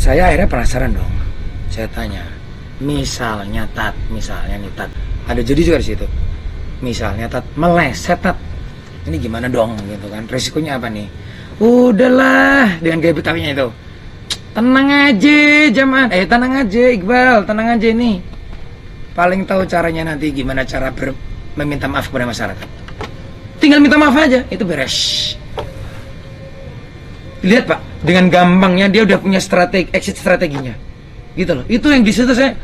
Saya akhirnya penasaran dong. Saya tanya, misalnya nih Tat, ada jadi juga di situ. Misalnya Tat meleset Tat, ini gimana dong gitu kan? Resikonya apa nih? Udahlah dengan gaya Betawinya itu. Tenang aja Jaman, tenang aja Iqbal, tenang aja nih. Paling tahu caranya nanti gimana cara meminta maaf kepada masyarakat. Tinggal minta maaf aja, itu beres. Lihat Pak, dengan gampangnya dia udah punya exit strateginya. Gitu loh. Itu yang di situ saya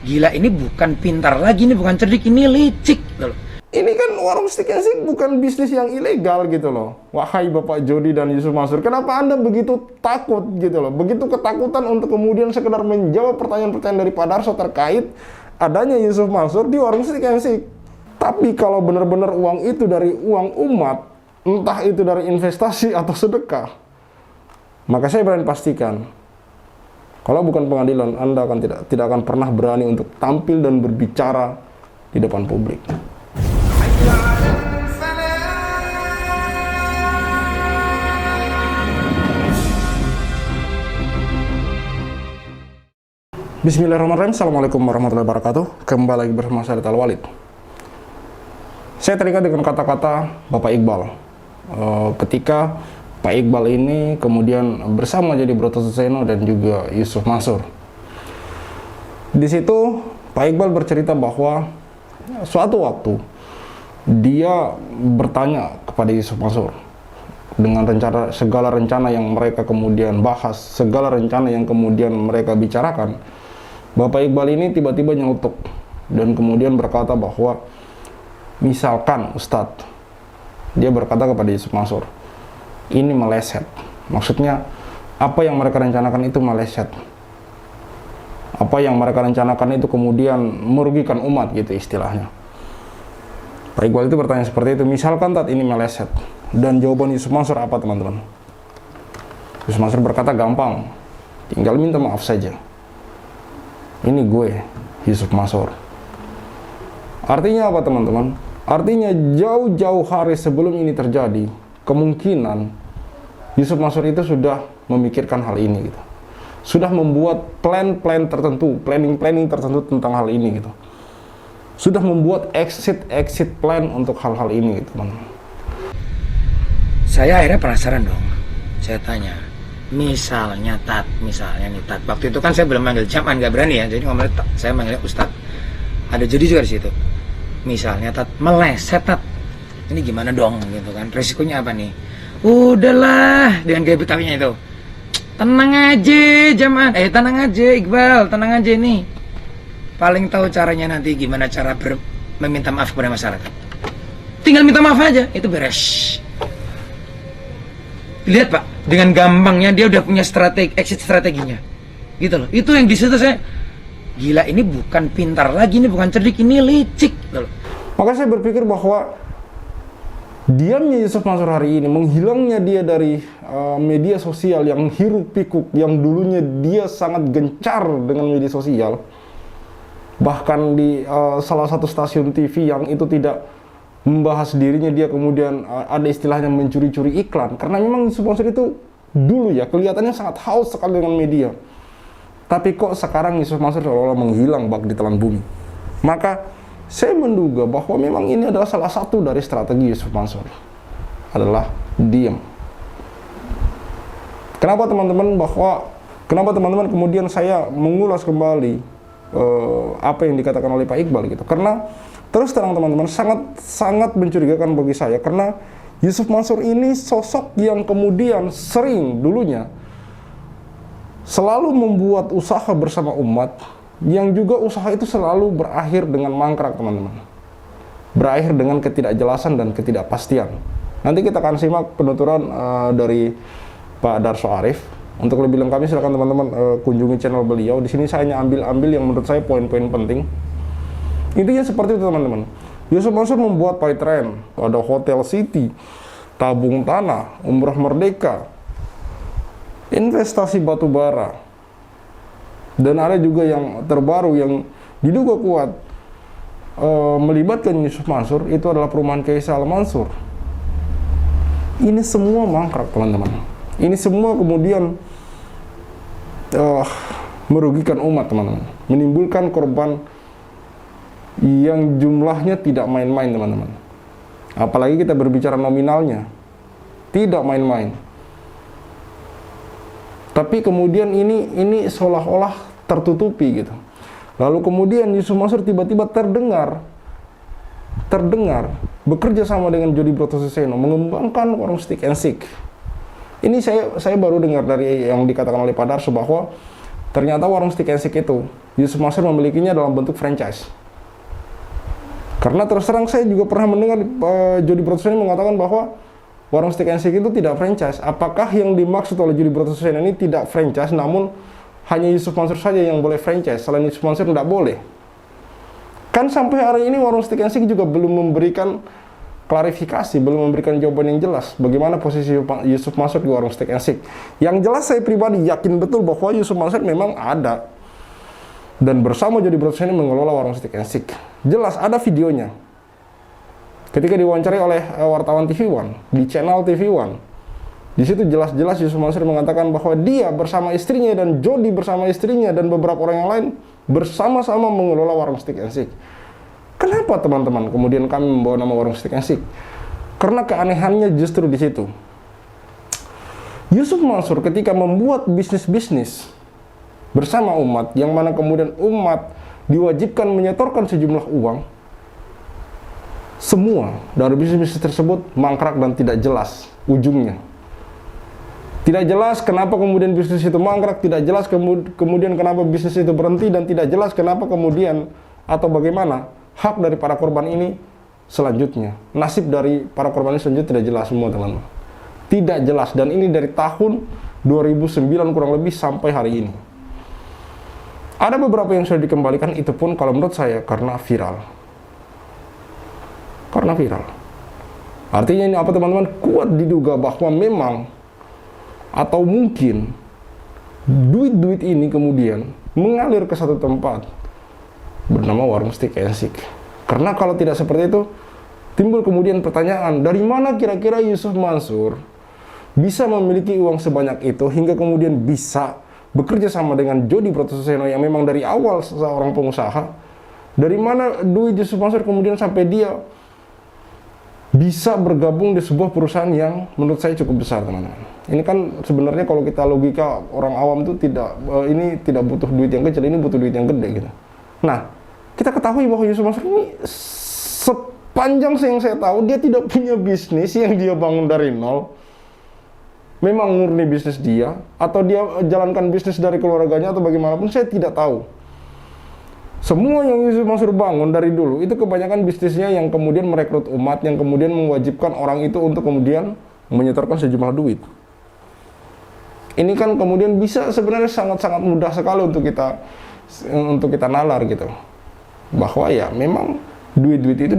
gila, ini bukan pintar lagi, ini bukan cerdik, ini licik gitu loh. Ini kan warung steak and shake bukan bisnis yang ilegal gitu loh. Wahai Bapak Jody dan Yusuf Mansur, kenapa Anda begitu takut gitu loh? Begitu ketakutan untuk kemudian sekedar menjawab pertanyaan-pertanyaan dari Pak Darso terkait adanya Yusuf Mansur di warung steak and shake. Tapi kalau benar-benar uang itu dari uang umat, entah itu dari investasi atau sedekah, maka saya berani pastikan, kalau bukan pengadilan, Anda akan tidak akan pernah berani untuk tampil dan berbicara di depan publik. Bismillahirrahmanirrahim. Assalamualaikum warahmatullahi wabarakatuh. Kembali lagi bersama saya Al Walid. Saya teringat dengan kata-kata Bapak Iqbal ketika Pak Iqbal ini kemudian bersama jadi Broto Suseno dan juga Yusuf Mansur. Di situ Pak Iqbal bercerita bahwa suatu waktu dia bertanya kepada Yusuf Mansur dengan segala rencana yang mereka kemudian bahas, segala rencana yang kemudian mereka bicarakan. Bapak Iqbal ini tiba-tiba nyelutuk dan kemudian berkata bahwa misalkan Ustadz, dia berkata kepada Yusuf Mansur, ini meleset. Maksudnya apa yang mereka rencanakan itu meleset. Apa yang mereka rencanakan itu kemudian merugikan umat gitu istilahnya. Pak Iqbal itu bertanya seperti itu, misalkan Tat ini meleset. Dan jawaban Yusuf Mansur apa teman-teman? Yusuf Mansur berkata gampang, tinggal minta maaf saja. Ini gue, Yusuf Mansur. Artinya apa teman-teman? Artinya jauh-jauh hari sebelum ini terjadi, kemungkinan Yusuf Mansur itu sudah memikirkan hal ini gitu. Sudah membuat plan-plan tertentu, planning-planning tertentu tentang hal ini gitu. Sudah membuat exit plan untuk hal-hal ini gitu teman-teman. Saya akhirnya penasaran dong. Saya tanya, misalnya nih Tat. Waktu itu kan saya belum manggil Jaman, nggak berani ya. Jadi ngomongnya saya manggilnya Ustadz. Ada jadi juga di situ. Misalnya Tat meleset Tat, ini gimana dong gitu kan? Resikonya apa nih? Udahlah dengan gaya Betawinya itu. Tenang aja Jaman, tenang aja Iqbal, tenang aja nih. Paling tahu caranya nanti gimana cara meminta maaf kepada masyarakat. Tinggal minta maaf aja, itu beres. Lihat Pak, dengan gampangnya dia udah punya exit strateginya. Gitu loh. Itu yang di situ saya gila, ini bukan pintar lagi, ini bukan cerdik, ini licik gitu loh. Maka saya berpikir bahwa diamnya Yusuf Mansur hari ini, menghilangnya dia dari media sosial yang hiruk pikuk, yang dulunya dia sangat gencar dengan media sosial, bahkan di salah satu stasiun TV yang itu tidak membahas dirinya, dia kemudian ada istilahnya mencuri-curi iklan, karena memang Yusuf Mansur itu dulu ya kelihatannya sangat haus sekali dengan media, tapi kok sekarang Yusuf Mansur seolah-olah menghilang bak di telan bumi. Maka saya menduga bahwa memang ini adalah salah satu dari strategi Yusuf Mansur, adalah diam. Kenapa teman-teman kemudian saya mengulas kembali apa yang dikatakan oleh Pak Iqbal gitu? Karena terus terang teman-teman, sangat mencurigakan bagi saya, karena Yusuf Mansur ini sosok yang kemudian sering dulunya selalu membuat usaha bersama umat, yang juga usaha itu selalu berakhir dengan mangkrak teman-teman. Berakhir dengan ketidakjelasan dan ketidakpastian. Nanti kita akan simak penuturan dari Pak Darso Arif. Untuk lebih lengkapnya silakan teman-teman kunjungi channel beliau. Di sini saya hanya ambil yang menurut saya poin-poin penting. Intinya seperti itu teman-teman. Yusuf Mansur membuat Paytrend, ada Hotel City, tabung tanah, umrah merdeka, investasi batu bara, dan ada juga yang terbaru yang diduga kuat melibatkan Yusuf Mansur, itu adalah perumahan Kaisal Mansur. Ini semua mangkrak teman-teman. Ini semua kemudian merugikan umat, teman-teman. Menimbulkan korban yang jumlahnya tidak main-main, teman-teman. Apalagi kita berbicara nominalnya, tidak main-main. Tapi kemudian ini seolah-olah tertutupi gitu. Lalu kemudian Yusuf Mansur tiba-tiba terdengar bekerja sama dengan Jody Brotoseno mengembangkan warung Stick and Stick. Ini saya baru dengar dari yang dikatakan oleh Pak Darso bahwa ternyata warung Stick and Stick itu Yusuf Mansur memilikinya dalam bentuk franchise. Karena terus terang saya juga pernah mendengar Jody Brotoseno mengatakan bahwa warung Stick and Stick itu tidak franchise. Apakah yang dimaksud oleh Jody Brotoseno ini tidak franchise, namun hanya Yusuf Mansur saja yang boleh franchise, selain Yusuf Mansur tidak boleh? Kan sampai hari ini warung Stick and Stick juga belum memberikan klarifikasi, belum memberikan jawaban yang jelas bagaimana posisi Yusuf Mansur di warung Stick and Stick. Yang jelas saya pribadi yakin betul bahwa Yusuf Mansur memang ada dan bersama Jody Brotoseno mengelola warung Stick and Stick. Jelas ada videonya. Ketika diwawancarai oleh wartawan TV One di channel TV One, di situ jelas-jelas Yusuf Mansur mengatakan bahwa dia bersama istrinya dan Jody bersama istrinya dan beberapa orang yang lain bersama-sama mengelola warung Stick and Stick. Kenapa teman-teman kemudian kami membawa nama warung Stick and Stick? Karena keanehannya justru di situ. Yusuf Mansur ketika membuat bisnis-bisnis bersama umat, yang mana kemudian umat diwajibkan menyetorkan sejumlah uang, semua dari bisnis-bisnis tersebut mangkrak dan tidak jelas ujungnya. Tidak jelas kenapa kemudian bisnis itu mangkrak, tidak jelas kemudian kenapa bisnis itu berhenti, dan tidak jelas kenapa kemudian atau bagaimana hak dari para korban ini selanjutnya. Nasib dari para korban ini selanjutnya tidak jelas semua, teman-teman. Tidak jelas, dan ini dari tahun 2009 kurang lebih sampai hari ini. Ada beberapa yang sudah dikembalikan, itu pun kalau menurut saya karena viral. Karena viral. Artinya ini apa, teman-teman? Kuat diduga bahwa memang atau mungkin duit-duit ini kemudian mengalir ke satu tempat bernama warung Stick and Stick. Karena kalau tidak seperti itu, timbul kemudian pertanyaan, dari mana kira-kira Yusuf Mansur bisa memiliki uang sebanyak itu hingga kemudian bisa bekerja sama dengan Jody Brotoseno yang memang dari awal seorang pengusaha. Dari mana duit Yusuf Mansur kemudian sampai dia bisa bergabung di sebuah perusahaan yang menurut saya cukup besar, teman-teman. Ini kan sebenarnya kalau kita logika orang awam itu ini tidak butuh duit yang kecil, ini butuh duit yang gede gitu. Nah, kita ketahui bahwa Yusuf Mansur ini sepanjang yang saya tahu dia tidak punya bisnis yang dia bangun dari nol. Memang murni bisnis dia, atau dia jalankan bisnis dari keluarganya, atau bagaimanapun saya tidak tahu. Semua yang Yusuf Mansur bangun dari dulu, itu kebanyakan bisnisnya yang kemudian merekrut umat, yang kemudian mewajibkan orang itu untuk kemudian menyetorkan sejumlah duit. Ini kan kemudian bisa sebenarnya sangat-sangat mudah sekali untuk kita nalar gitu. Bahwa ya memang duit-duit itu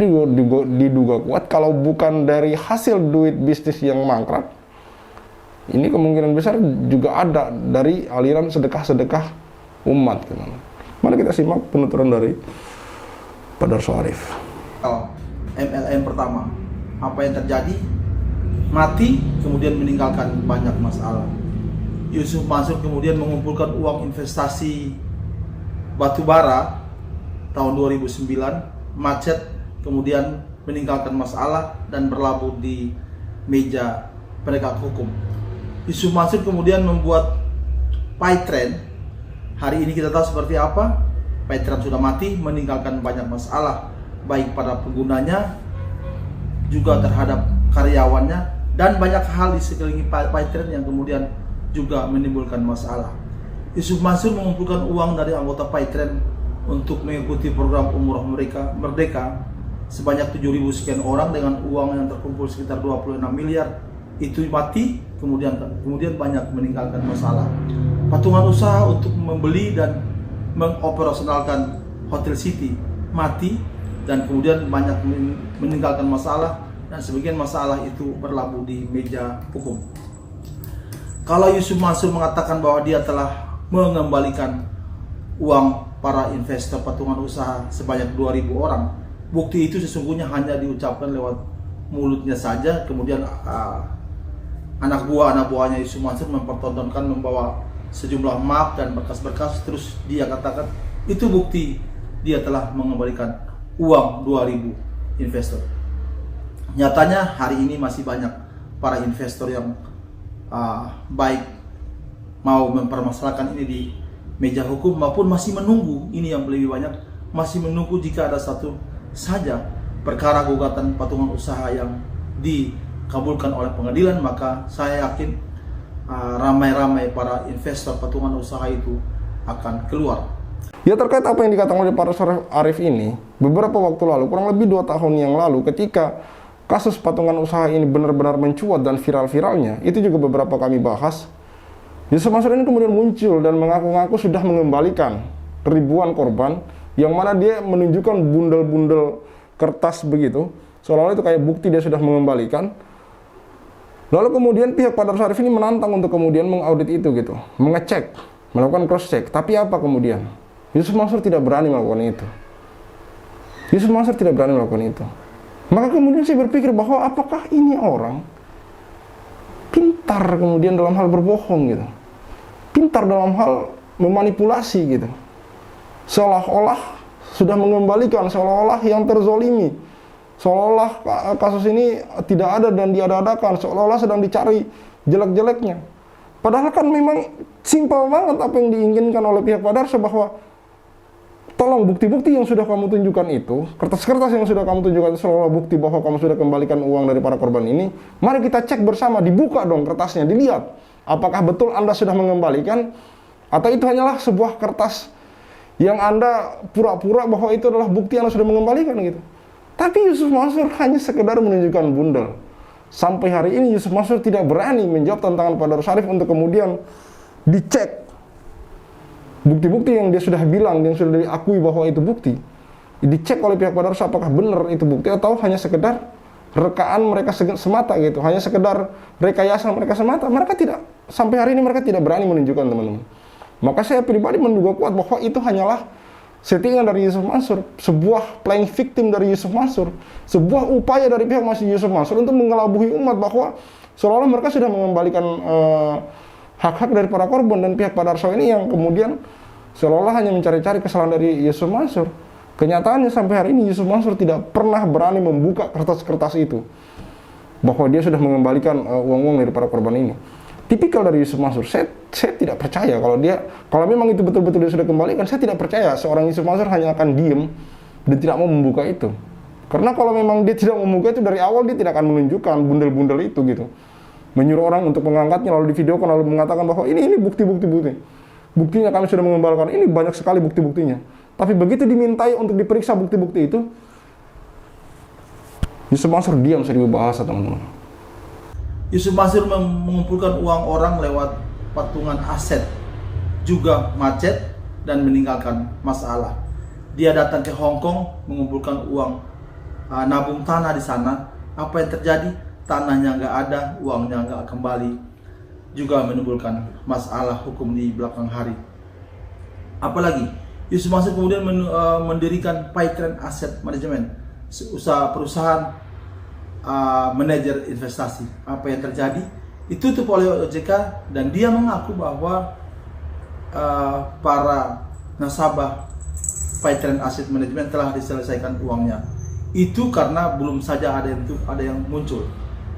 diduga kuat, kalau bukan dari hasil duit bisnis yang mangkrak, ini kemungkinan besar juga ada dari aliran sedekah-sedekah umat. Mari kita simak penuturan dari Pak Darso Arif. MLM pertama, apa yang terjadi? Mati, kemudian meninggalkan banyak masalah. Yusuf Mansur kemudian mengumpulkan uang investasi batu bara tahun 2009, macet, kemudian meninggalkan masalah dan berlabuh di meja penegak hukum. Yusuf Mansur kemudian membuat PayTrend. Hari ini kita tahu seperti apa. PayTrend sudah mati, meninggalkan banyak masalah baik pada penggunanya, juga terhadap karyawannya, dan banyak hal di sekeliling PayTrend yang kemudian juga menimbulkan masalah. Yusuf Mansur mengumpulkan uang dari anggota PayTrend untuk mengikuti program umroh mereka Merdeka sebanyak 7.000 sekian orang dengan uang yang terkumpul sekitar 26 miliar. Itu mati, kemudian banyak meninggalkan masalah. Patungan usaha untuk membeli dan mengoperasionalkan Hotel City mati, dan kemudian banyak meninggalkan masalah, dan sebagian masalah itu berlabuh di meja hukum. Kalau Yusuf Mansur mengatakan bahwa dia telah mengembalikan uang para investor patungan usaha sebanyak 2.000 orang, bukti itu sesungguhnya hanya diucapkan lewat mulutnya saja. Kemudian anak buahnya Yusuf Mansur mempertontonkan membawa sejumlah map dan berkas-berkas, terus dia katakan itu bukti dia telah mengembalikan uang 2.000 investor. Nyatanya hari ini masih banyak para investor yang baik mau mempermasalahkan ini di meja hukum maupun masih menunggu, ini yang lebih banyak, masih menunggu jika ada satu saja perkara gugatan patungan usaha yang dikabulkan oleh pengadilan, maka saya yakin ramai-ramai para investor patungan usaha itu akan keluar. Ya, terkait apa yang dikatakan oleh Pak Arief ini, beberapa waktu lalu, kurang lebih 2 tahun yang lalu, ketika kasus patungan usaha ini benar-benar mencuat dan viral-viralnya, itu juga beberapa kami bahas. Yusuf Mansur ini kemudian muncul dan mengaku-ngaku sudah mengembalikan ribuan korban, yang mana dia menunjukkan bundel-bundel kertas begitu, seolah-olah itu kayak bukti dia sudah mengembalikan. Lalu kemudian pihak Pak Darus Arif ini menantang untuk kemudian mengaudit itu gitu, mengecek, melakukan cross check. Tapi apa kemudian? Yusuf Mansur tidak berani melakukan itu. Yusuf Mansur tidak berani melakukan itu. Maka kemudian saya berpikir bahwa apakah ini orang pintar kemudian dalam hal berbohong gitu, pintar dalam hal memanipulasi gitu, seolah-olah sudah mengembalikan, seolah-olah yang terzolimi, seolah-olah kasus ini tidak ada dan diada-adakan, seolah-olah sedang dicari jelek-jeleknya. Padahal kan memang simpel banget apa yang diinginkan oleh pihak Pak Darso, bahwa tolong bukti-bukti yang sudah kamu tunjukkan itu, kertas-kertas yang sudah kamu tunjukkan seolah bukti bahwa kamu sudah kembalikan uang dari para korban ini, mari kita cek bersama, dibuka dong kertasnya, dilihat apakah betul Anda sudah mengembalikan atau itu hanyalah sebuah kertas yang Anda pura-pura bahwa itu adalah bukti Anda sudah mengembalikan gitu. Tapi Yusuf Mansur hanya sekedar menunjukkan bundel. Sampai hari ini Yusuf Mansur tidak berani menjawab tantangan Pak Darus Arif untuk kemudian dicek bukti-bukti yang dia sudah bilang, yang sudah diakui bahwa itu bukti, dicek oleh pihak Pak Darus apakah benar itu bukti atau hanya sekedar rekaan mereka semata gitu, hanya sekedar rekayasa mereka semata. Mereka tidak, sampai hari ini mereka tidak berani menunjukkan, teman-teman. Maka saya pribadi menduga kuat bahwa itu hanyalah settingan dari Yusuf Mansur, sebuah playing victim dari Yusuf Mansur, sebuah upaya dari pihak Yusuf Mansur untuk mengelabui umat bahwa seolah-olah mereka sudah mengembalikan hak-hak dari para korban, dan pihak Pak Darso ini yang kemudian seolah-olah hanya mencari-cari kesalahan dari Yusuf Mansur. Kenyataannya sampai hari ini Yusuf Mansur tidak pernah berani membuka kertas-kertas itu, bahwa dia sudah mengembalikan uang-uang dari para korban ini. Tipikal dari Yusuf Mansur, saya tidak percaya kalau memang itu betul-betul dia sudah kembalikan. Saya tidak percaya seorang Yusuf Mansur hanya akan diem dan tidak mau membuka itu. Karena kalau memang dia tidak membuka itu dari awal, dia tidak akan menunjukkan bundel-bundel itu gitu, menyuruh orang untuk mengangkatnya, lalu divideokan, lalu mengatakan bahwa ini bukti-bukti. Buktinya kami sudah mengembalikan, ini banyak sekali bukti-buktinya. Tapi begitu dimintai untuk diperiksa bukti-bukti itu, Yusuf Mansur diam, seribu bahasa, teman-teman. Yusuf Mansur mengumpulkan uang orang lewat patungan aset, juga macet dan meninggalkan masalah. Dia datang ke Hong Kong mengumpulkan uang, nabung tanah di sana. Apa yang terjadi? Tanahnya nggak ada, uangnya nggak kembali, juga menimbulkan masalah hukum di belakang hari. Apalagi Yusuf Mansur kemudian mendirikan Paitrend Asset Management, perusahaan manajer investasi. Apa yang terjadi? Ditutup oleh OJK, dan dia mengaku bahwa para nasabah Paitrend Asset Management telah diselesaikan uangnya. Itu karena belum saja ada yang muncul.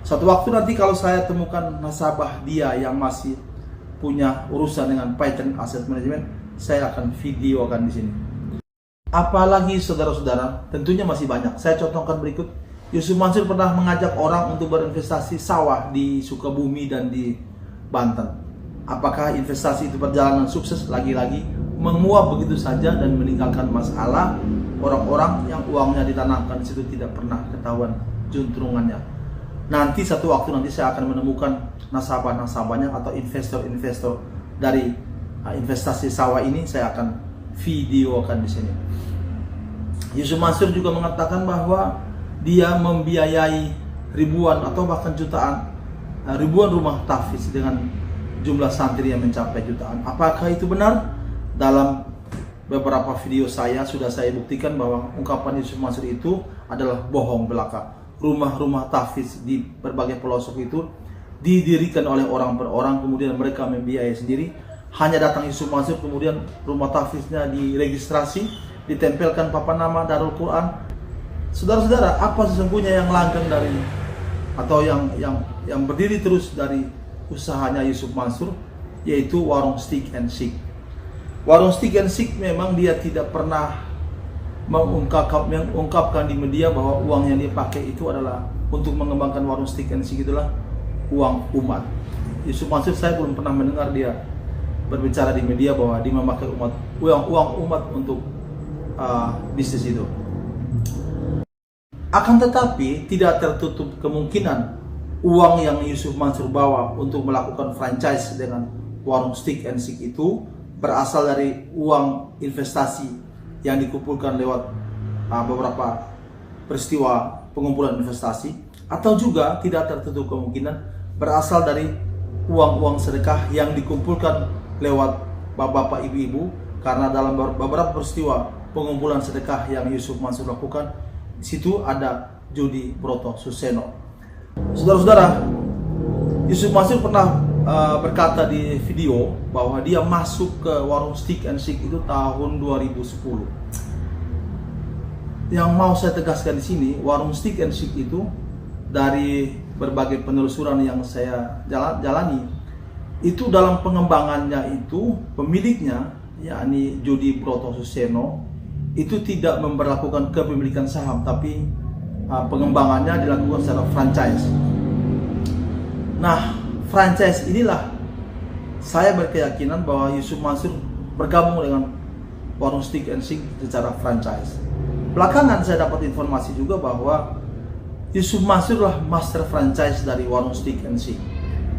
Satu waktu nanti kalau saya temukan nasabah dia yang masih punya urusan dengan Paitrend Asset Management, saya akan videokan di sini. Apalagi saudara-saudara, tentunya masih banyak. Saya contohkan berikut. Yusuf Mansur pernah mengajak orang untuk berinvestasi sawah di Sukabumi dan di Banten. Apakah investasi itu berjalan sukses? Lagi-lagi menguap begitu saja dan meninggalkan masalah. Orang-orang yang uangnya ditanamkan di situ tidak pernah ketahuan juntrungannya. Nanti satu waktu nanti saya akan menemukan nasabah-nasabahnya atau investor-investor dari investasi sawah ini, saya akan videokan di sini. Yusuf Mansur juga mengatakan bahwa dia membiayai ribuan atau bahkan jutaan, ribuan rumah tahfiz dengan jumlah santri yang mencapai jutaan. Apakah itu benar? Dalam beberapa video sudah saya buktikan bahwa ungkapan Yusuf Mansur itu adalah bohong belaka. Rumah-rumah tahfiz di berbagai pelosok itu didirikan oleh orang per orang, kemudian mereka membiayai sendiri hanya datang Yusuf Mansur, kemudian rumah tahfiznya diregistrasi, ditempelkan papan nama Darul Quran. Saudara-saudara, apa sesungguhnya yang langgeng dari atau yang berdiri terus dari usahanya Yusuf Mansur, yaitu warung Stick and Shake. Warung Stick and Shake memang dia tidak pernah mengungkapkan di media bahwa uang yang dia pakai itu adalah untuk mengembangkan warung Stick and Shake, itulah uang umat. Yusuf Mansur, saya belum pernah mendengar dia berbicara di media bahwa dia memakai uang umat untuk bisnis itu. Akan tetapi tidak tertutup kemungkinan uang yang Yusuf Mansur bawa untuk melakukan franchise dengan warung Stick and Shake itu berasal dari uang investasi yang dikumpulkan lewat beberapa peristiwa pengumpulan investasi, atau juga tidak tertutup kemungkinan berasal dari uang-uang sedekah yang dikumpulkan lewat bapak-bapak, ibu-ibu, karena dalam beberapa peristiwa pengumpulan sedekah yang Yusuf Mansur lakukan, di situ ada Jody Broto Suseno. Saudara-saudara, Yusuf Mansur pernah berkata di video bahwa dia masuk ke warung Stick and Shake itu tahun 2010. Yang mau saya tegaskan di sini, warung Stick and Shake itu dari berbagai penelusuran yang saya jalani, itu dalam pengembangannya itu pemiliknya, yakni Jody Broto Suseno, itu tidak memberlakukan kepemilikan saham, tapi pengembangannya dilakukan secara franchise. Nah, franchise inilah saya berkeyakinan bahwa Yusuf Mansur bergabung dengan warung Stick and Shake secara franchise. Belakangan saya dapat informasi juga bahwa Yusuf Mansur lah master franchise dari warung Stick and Shake,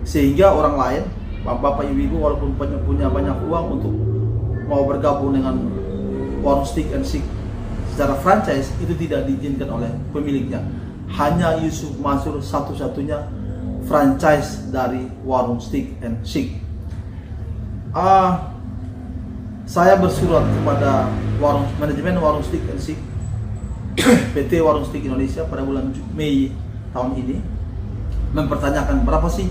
sehingga orang lain, bapak-bapak, ibu-ibu, walaupun punya banyak uang untuk mau bergabung dengan warung Stick and Shake secara franchise, itu tidak diizinkan oleh pemiliknya. Hanya Yusuf Mansur satu-satunya franchise dari warung Stick and Shake. Saya bersurat kepada manajemen warung Stick and Shake, PT Warung Stick Indonesia, pada bulan Mei tahun ini, mempertanyakan berapa sih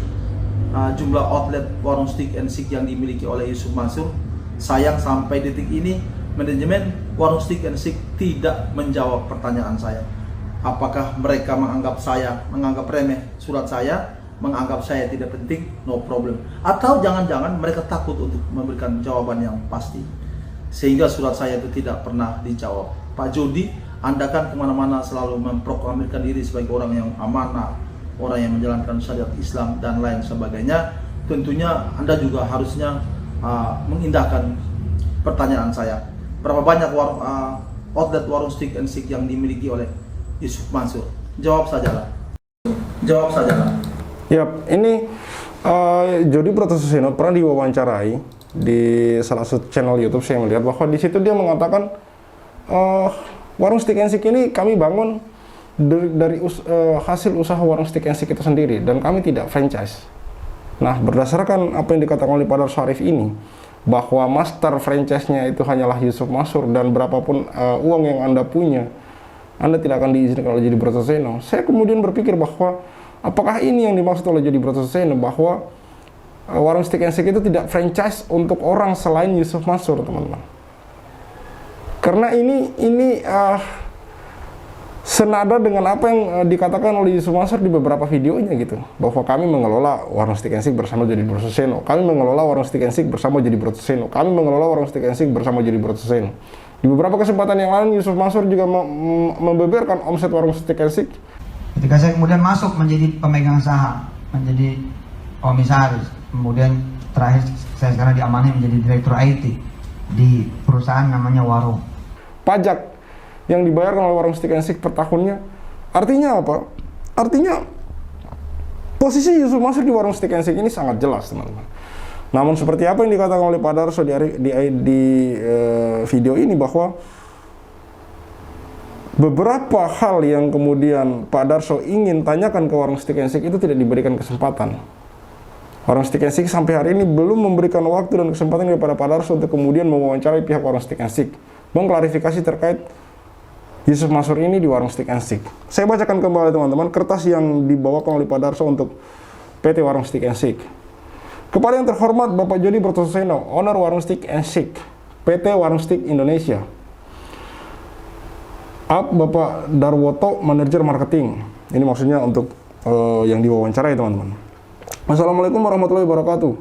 jumlah outlet warung Stick and Shake yang dimiliki oleh Yusuf Mansur. Sayang sampai detik ini manajemen warung Stick and Shake tidak menjawab pertanyaan saya. Apakah mereka menganggap remeh surat saya, menganggap saya tidak penting? No problem. Atau jangan-jangan mereka takut untuk memberikan jawaban yang pasti, sehingga surat saya itu tidak pernah dijawab. Pak Jody, Anda kan kemana-mana selalu memproklamirkan diri sebagai orang yang amanah, orang yang menjalankan syariat Islam dan lain sebagainya. Tentunya Anda juga harusnya mengindahkan pertanyaan saya. Berapa banyak outlet warung Stick and Shake yang dimiliki oleh Yusuf Mansur? Jawab sajalah. Yap, ini Jody Broto Suseno pernah diwawancarai di salah satu channel YouTube. Saya melihat bahwa di situ dia mengatakan warung Stick and Shake ini kami bangun dari hasil usaha warung Stick and Shake itu sendiri, dan kami tidak franchise. Nah, berdasarkan apa yang dikatakan oleh Pak Darso Arif ini, bahwa master franchise-nya itu hanyalah Yusuf Mansur, dan berapapun uang yang Anda punya, Anda tidak akan diizinkan oleh Jody Broto Suseno. Saya kemudian berpikir bahwa apakah ini yang dimaksud oleh Jody Broto Suseno, bahwa warung Stick and Shake itu tidak franchise untuk orang selain Yusuf Mansur, teman-teman. Karena ini senada dengan apa yang dikatakan oleh Yusuf Mansur di beberapa videonya gitu, bahwa kami mengelola warung Stick and Shake bersama Jody Broto Suseno, kami mengelola warung Stick and Shake bersama Jody Broto Suseno, kami mengelola warung Stick and Shake bersama Jody Broto Suseno. Di beberapa kesempatan yang lain Yusuf Mansur juga membeberkan omset warung Stick and Shake. Ketika saya kemudian masuk menjadi pemegang saham, menjadi komisaris, kemudian terakhir saya sekarang diamanahi menjadi direktur IT di perusahaan namanya Warung. Pajak yang dibayarkan oleh warung Stick and Shake per tahunnya, artinya apa? Artinya posisi Yusuf Mansur di warung Stick and Shake ini sangat jelas, teman-teman. Namun seperti apa yang dikatakan oleh Pak Darso di video ini, bahwa beberapa hal yang kemudian Pak Darso ingin tanyakan ke warung Stick and Shake itu tidak diberikan kesempatan. Warung Stick and Shake sampai hari ini belum memberikan waktu dan kesempatan kepada Pak Darso untuk kemudian mewawancarai pihak warung Stick and Shake, mengklarifikasi terkait Yusuf Mansur ini di warung Stick and Shake. Saya bacakan kembali, teman-teman, kertas yang dibawakan oleh Pak Darso untuk PT Warung Stick and Shake. Kepada yang terhormat Bapak Jody Brotoseno, owner Warung Steak and Shake, PT Warung Steak Indonesia. Bapak Darwoto, manajer marketing. Ini maksudnya untuk yang diwawancarai, teman-teman. Assalamualaikum warahmatullahi wabarakatuh.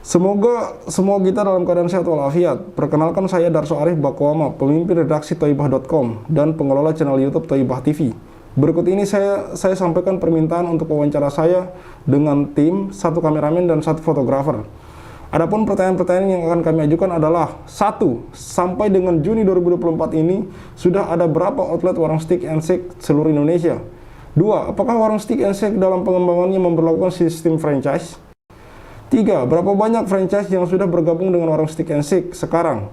Semoga semua kita dalam keadaan sehat walafiat. Perkenalkan, saya Darso Arif Bakwama, pemimpin redaksi Thaibah.com dan pengelola channel YouTube Thaibah TV. Berikut ini saya sampaikan permintaan untuk wawancara saya dengan tim, 1 kameramen dan 1 fotografer. Adapun pertanyaan-pertanyaan yang akan kami ajukan adalah: 1. Sampai dengan Juni 2024 ini sudah ada berapa outlet Warung Steak and Shake seluruh Indonesia? 2. Apakah Warung Steak and Shake dalam pengembangannya memperlakukan sistem franchise? 3. Berapa banyak franchise yang sudah bergabung dengan Warung Steak and Shake sekarang?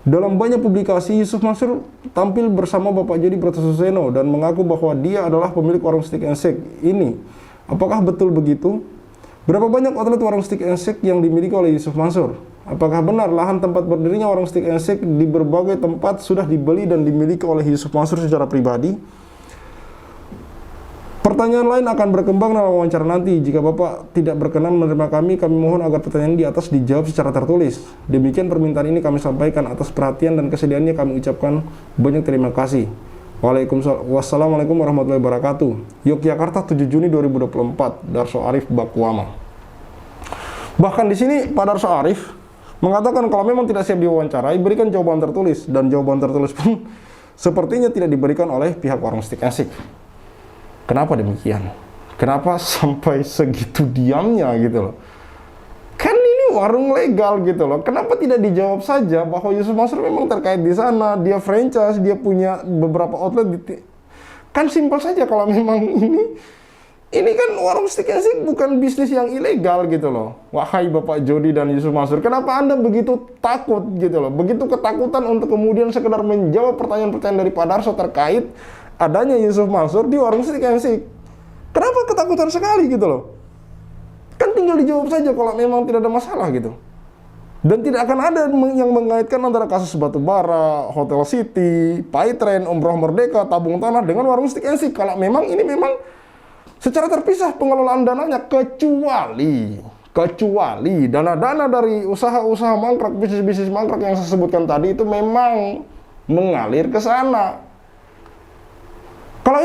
Dalam banyak publikasi, Yusuf Mansur tampil bersama Bapak Jody Brotoseno dan mengaku bahwa dia adalah pemilik Warung Steak and Shake ini. Apakah betul begitu? Berapa banyak outlet Warung Steak and Shake yang dimiliki oleh Yusuf Mansur? Apakah benar lahan tempat berdirinya Warung Steak and Shake di berbagai tempat sudah dibeli dan dimiliki oleh Yusuf Mansur secara pribadi? Pertanyaan lain akan berkembang dalam wawancara nanti. Jika Bapak tidak berkenan menerima kami mohon agar pertanyaan di atas dijawab secara tertulis. Demikian permintaan ini kami sampaikan. Atas perhatian dan kesediaannya kami ucapkan banyak terima kasih. Wassalamualaikum warahmatullahi wabarakatuh. Yogyakarta, 7 Juni 2024. Darso Arif Bakwama. Bahkan di sini Pak Darso Arif mengatakan kalau memang tidak siap diwawancarai, berikan jawaban tertulis, dan jawaban tertulis pun sepertinya tidak diberikan oleh pihak Warung Steak and Shake. Kenapa demikian? Kenapa sampai segitu diamnya gitu loh? Kan ini warung legal gitu loh. Kenapa tidak dijawab saja bahwa Yusuf Mansur memang terkait di sana, dia franchise, dia punya beberapa outlet kan simpel saja. Kalau memang ini kan Warung Steak and Shake bukan bisnis yang ilegal gitu loh. Wahai Bapak Jody dan Yusuf Mansur, kenapa Anda begitu takut gitu loh? Begitu ketakutan untuk kemudian sekedar menjawab pertanyaan-pertanyaan dari Pak Darso terkait adanya Yusuf Mansur di Warung Steak and Shake. Kenapa ketakutan sekali gitu loh? Kan tinggal dijawab saja kalau memang tidak ada masalah gitu. Dan tidak akan ada yang mengaitkan antara kasus Batubara, Hotel City, Paitren, Umroh Merdeka, Tabung Tanah dengan Warung Steak and Shake. Kalau memang ini memang secara terpisah pengelolaan dananya, kecuali dana-dana dari usaha-usaha mangkrak, bisnis-bisnis mangkrak yang saya sebutkan tadi itu memang mengalir ke sana. Kalau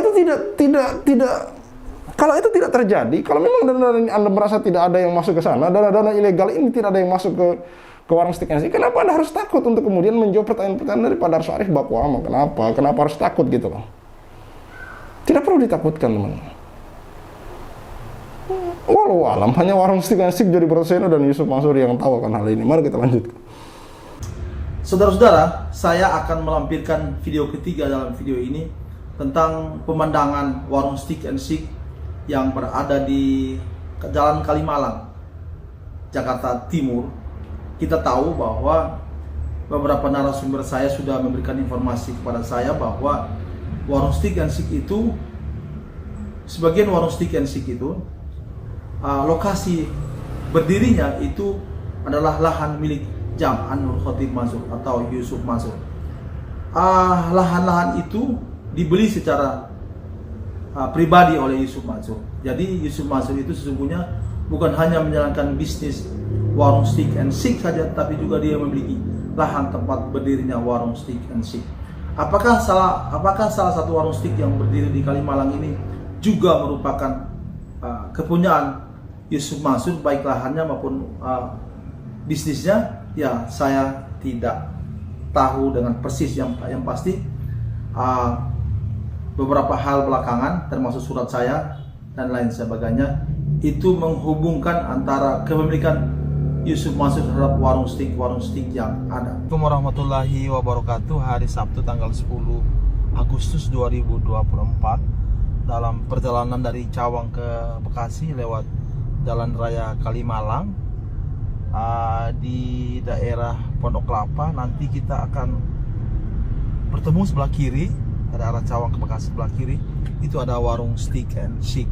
itu tidak terjadi, kalau memang dana-dana ini Anda merasa tidak ada yang masuk ke sana, dana-dana ilegal ini tidak ada yang masuk ke Warung Steak and Shake, kenapa Anda harus takut untuk kemudian menjawab pertanyaan-pertanyaan dari Pak Darso Arif Bakwama? Kenapa harus takut gitu loh? Tidak perlu ditakutkan, teman. Walau alam, hanya Warung Steak and Shake Jody Brotoseno dan Yusuf Mansur yang tahu akan hal ini. Mari kita lanjutkan. Saudara-saudara, saya akan melampirkan video ketiga dalam video ini tentang pemandangan Warung Steak and Shake yang berada di Jalan Kalimalang, Jakarta Timur. Kita tahu bahwa beberapa narasumber saya sudah memberikan informasi kepada saya bahwa Warung Steak and Shake itu, sebagian Warung Steak and Shake itu lokasi berdirinya itu adalah lahan milik Jam'an Nur Khotib Mansur atau Yusuf Mansur. Lahan-lahan itu dibeli secara pribadi oleh Yusuf Mansur. Jadi Yusuf Mansur itu sesungguhnya bukan hanya menjalankan bisnis Warung Steak and Shake saja, tapi juga dia memiliki lahan tempat berdirinya Warung Steak and Shake. Apakah salah satu warung steak yang berdiri di Kalimalang ini juga merupakan kepunyaan Yusuf Mansur, baik lahannya maupun bisnisnya? Ya, saya tidak tahu dengan persis. Yang pasti beberapa hal belakangan, termasuk surat saya dan lain sebagainya, itu menghubungkan antara kepemilikan Yusuf Mansur terhadap warung steak yang ada. Assalamualaikum warahmatullahi wabarakatuh. Hari Sabtu tanggal 10 Agustus 2024, dalam perjalanan dari Cawang ke Bekasi lewat Jalan Raya Kalimalang, di daerah Pondok Kelapa. Nanti kita akan bertemu sebelah kiri, dari arah Cawang ke Bekasi sebelah kiri itu ada Warung Steak and Shake.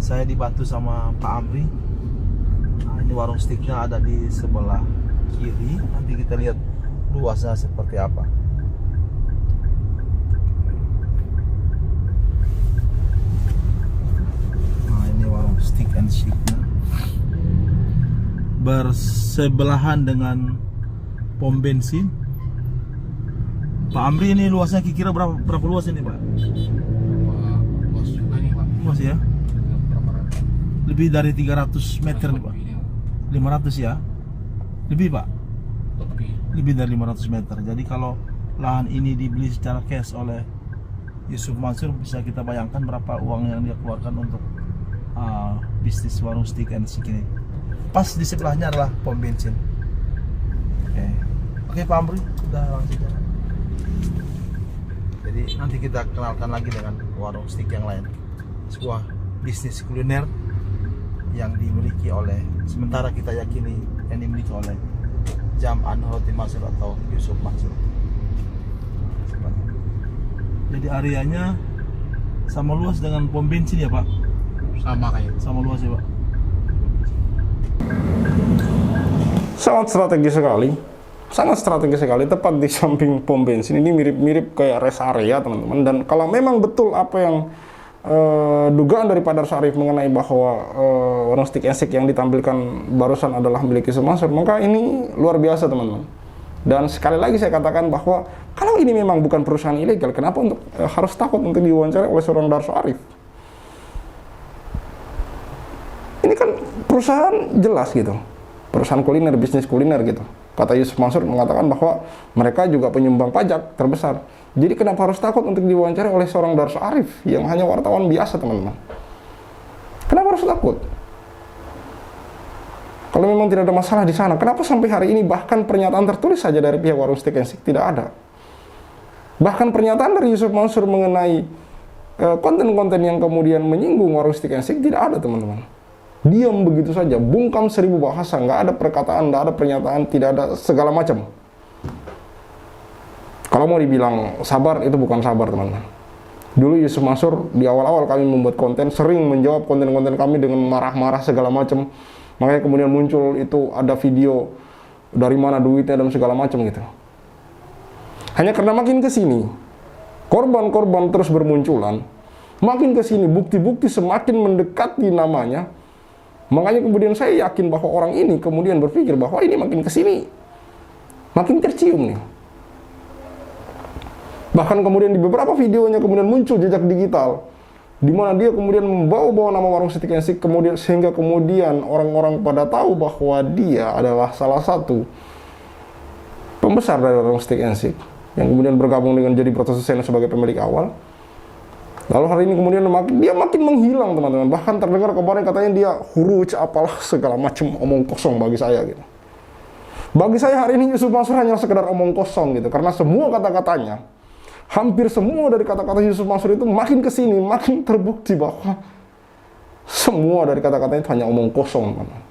Saya dibantu sama Pak Amri. Ini warung steaknya ada di sebelah kiri. Nanti kita lihat luasnya seperti apa. Nah, ini warung Steak and Shake-nya. bersebelahan dengan pom bensin. Pak Amri, ini luasnya kira-kira berapa luas ini, Pak? Luas juga nih Pak. Luas ya? Berapa ratus? Lebih dari 300 meter nih, Pak. 500 ya? Lebih, Pak? Lebih dari 500 meter. Jadi kalau lahan ini dibeli secara cash oleh Yusuf Mansur, bisa kita bayangkan berapa uang yang dia keluarkan untuk bisnis warung stick and stick ini. Pas di sebelahnya adalah pom bensin. Oke, Pak Amri, sudah langsung jalan. Jadi nanti kita kenalkan lagi dengan warung stick yang lain. Sebuah bisnis kuliner yang dimiliki oleh, sementara kita yakini yang dimiliki oleh Jam'an Roti Mansur atau Yusuf Mansur. Jadi areanya sama luas dengan pom bensin ya, Pak? Sama kayak. Sama luas ya, Pak? Sangat strategis sekali. Sangat strategis sekali, tepat di samping pom bensin. Ini mirip-mirip kayak rest area, teman-teman. Dan kalau memang betul apa yang dugaan dari Pak Darso Arif mengenai bahwa warung stick and stick yang ditampilkan barusan adalah milik Yusuf Mansur, maka ini luar biasa, teman-teman. Dan sekali lagi saya katakan bahwa kalau ini memang bukan perusahaan ilegal, kenapa untuk harus takut untuk diwawancarai oleh seorang Darso Arif? Ini kan perusahaan jelas gitu, perusahaan kuliner, bisnis kuliner gitu. Kata Yusuf Mansur mengatakan bahwa mereka juga penyumbang pajak terbesar. Jadi kenapa harus takut untuk diwawancarai oleh seorang Darso Arif yang hanya wartawan biasa, teman-teman? Kenapa harus takut? Kalau memang tidak ada masalah di sana, kenapa sampai hari ini bahkan pernyataan tertulis saja dari pihak warung stick and stick tidak ada? Bahkan pernyataan dari Yusuf Mansur mengenai konten-konten yang kemudian menyinggung warung stick and stick tidak ada, teman-teman. Diam begitu saja, bungkam 1000 bahasa, nggak ada perkataan, nggak ada pernyataan, tidak ada segala macam. Kalau mau dibilang sabar, itu bukan sabar, teman-teman. Dulu Yusuf Mansur di awal-awal kami membuat konten, sering menjawab konten-konten kami dengan marah-marah segala macam. Makanya kemudian muncul itu ada video dari mana duitnya dan segala macam gitu. Hanya karena makin ke sini, korban-korban terus bermunculan, makin ke sini bukti-bukti semakin mendekati namanya. Makanya kemudian saya yakin bahwa orang ini kemudian berpikir bahwa ini makin ke sini makin tercium nih. Bahkan kemudian di beberapa videonya kemudian muncul jejak digital di mana dia kemudian membawa-bawa nama warung stick and stick, kemudian sehingga kemudian orang-orang pada tahu bahwa dia adalah salah satu pembesar dari warung stick and stick yang kemudian bergabung dengan jadi Broto-Suseno sebagai pemilik awal. Lalu hari ini kemudian dia makin menghilang, teman-teman. Bahkan terdengar kemarin katanya dia huruj apalah segala macam, omong kosong bagi saya gitu. Bagi saya hari ini Yusuf Mansur hanya sekedar omong kosong gitu, karena semua kata-katanya, hampir semua dari kata-kata Yusuf Mansur itu makin kesini makin terbukti bahwa semua dari kata-katanya itu hanya omong kosong, teman-teman.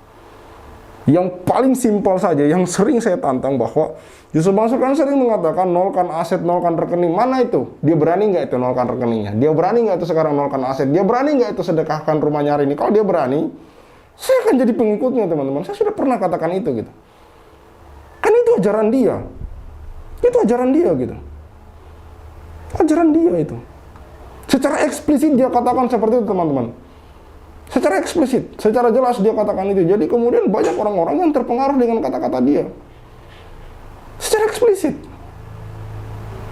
Yang paling simpel saja, yang sering saya tantang bahwa Yusuf Mansur kan sering mengatakan nolkan aset, nolkan rekening. Mana itu? Dia berani nggak itu nolkan rekeningnya? Dia berani nggak itu sekarang nolkan aset? Dia berani nggak itu sedekahkan rumahnya hari ini? Kalau dia berani, saya akan jadi pengikutnya, teman-teman. Saya sudah pernah katakan itu gitu. Kan itu ajaran dia. Itu ajaran dia gitu. Ajaran dia itu. Secara eksplisit dia katakan seperti itu, teman-teman. Secara eksplisit, secara jelas dia katakan itu. Jadi kemudian banyak orang-orang yang terpengaruh dengan kata-kata dia. Secara eksplisit.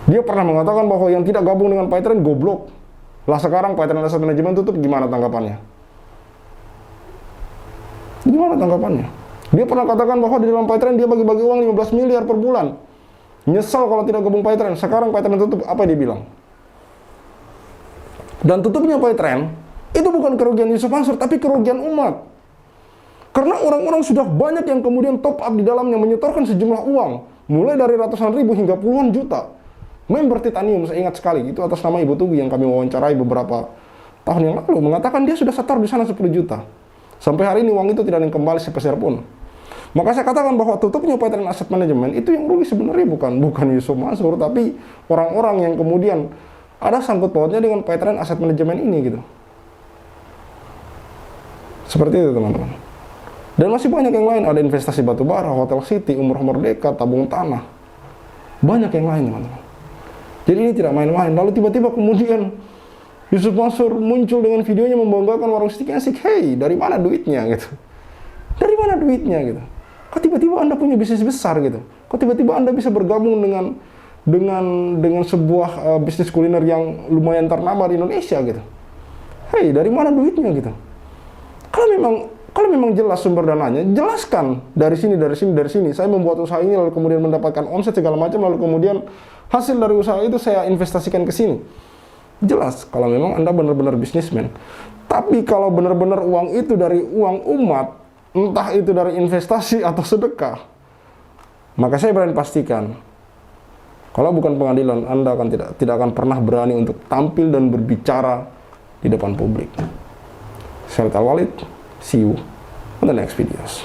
Dia pernah mengatakan bahwa yang tidak gabung dengan Paytrend goblok. Lah sekarang Paytrend Asset Management tutup, gimana tanggapannya? Gimana tanggapannya? Dia pernah katakan bahwa di dalam Paytrend dia bagi-bagi uang 15 miliar per bulan. Nyesal kalau tidak gabung Paytrend. Sekarang Paytrend tutup, apa dia bilang? Dan tutupnya Paytrend itu bukan kerugian Yusuf Mansur, tapi kerugian umat. Karena orang-orang sudah banyak yang kemudian top up di dalamnya, menyetorkan sejumlah uang, mulai dari ratusan ribu hingga puluhan juta. Member Titanium, saya ingat sekali, itu atas nama Ibu Tugi yang kami wawancarai beberapa tahun yang lalu, mengatakan dia sudah setor di sana 10 juta. Sampai hari ini uang itu tidak ada yang kembali sepeser pun. Maka saya katakan bahwa tutupnya Paytrend Asset Management itu yang rugi sebenarnya bukan Yusuf Mansur, tapi orang-orang yang kemudian ada sangkut pautnya dengan Paytrend Asset Management ini gitu. Seperti itu, teman-teman. Dan masih banyak yang lain, ada investasi batubara, Hotel City, Umroh Merdeka, tabung tanah. Banyak yang lain, teman-teman. Jadi ini tidak main-main. Lalu tiba-tiba kemudian Yusuf Mansur muncul dengan videonya membanggakan warung stick and stick. Hey, dari mana duitnya gitu? Dari mana duitnya gitu? Kok tiba-tiba Anda punya bisnis besar gitu? Kok tiba-tiba Anda bisa bergabung dengan sebuah bisnis kuliner yang lumayan ternama di Indonesia gitu? Hei, dari mana duitnya gitu? Kalau memang jelas sumber dananya, jelaskan dari sini. Saya membuat usaha ini lalu kemudian mendapatkan omset segala macam, lalu kemudian hasil dari usaha itu saya investasikan ke sini. Jelas kalau memang Anda benar-benar bisnismen. Tapi kalau benar-benar uang itu dari uang umat, entah itu dari investasi atau sedekah, maka saya berani pastikan, kalau bukan pengadilan, Anda akan tidak akan pernah berani untuk tampil dan berbicara di depan publik. Saya Al Walid, see you on the next videos.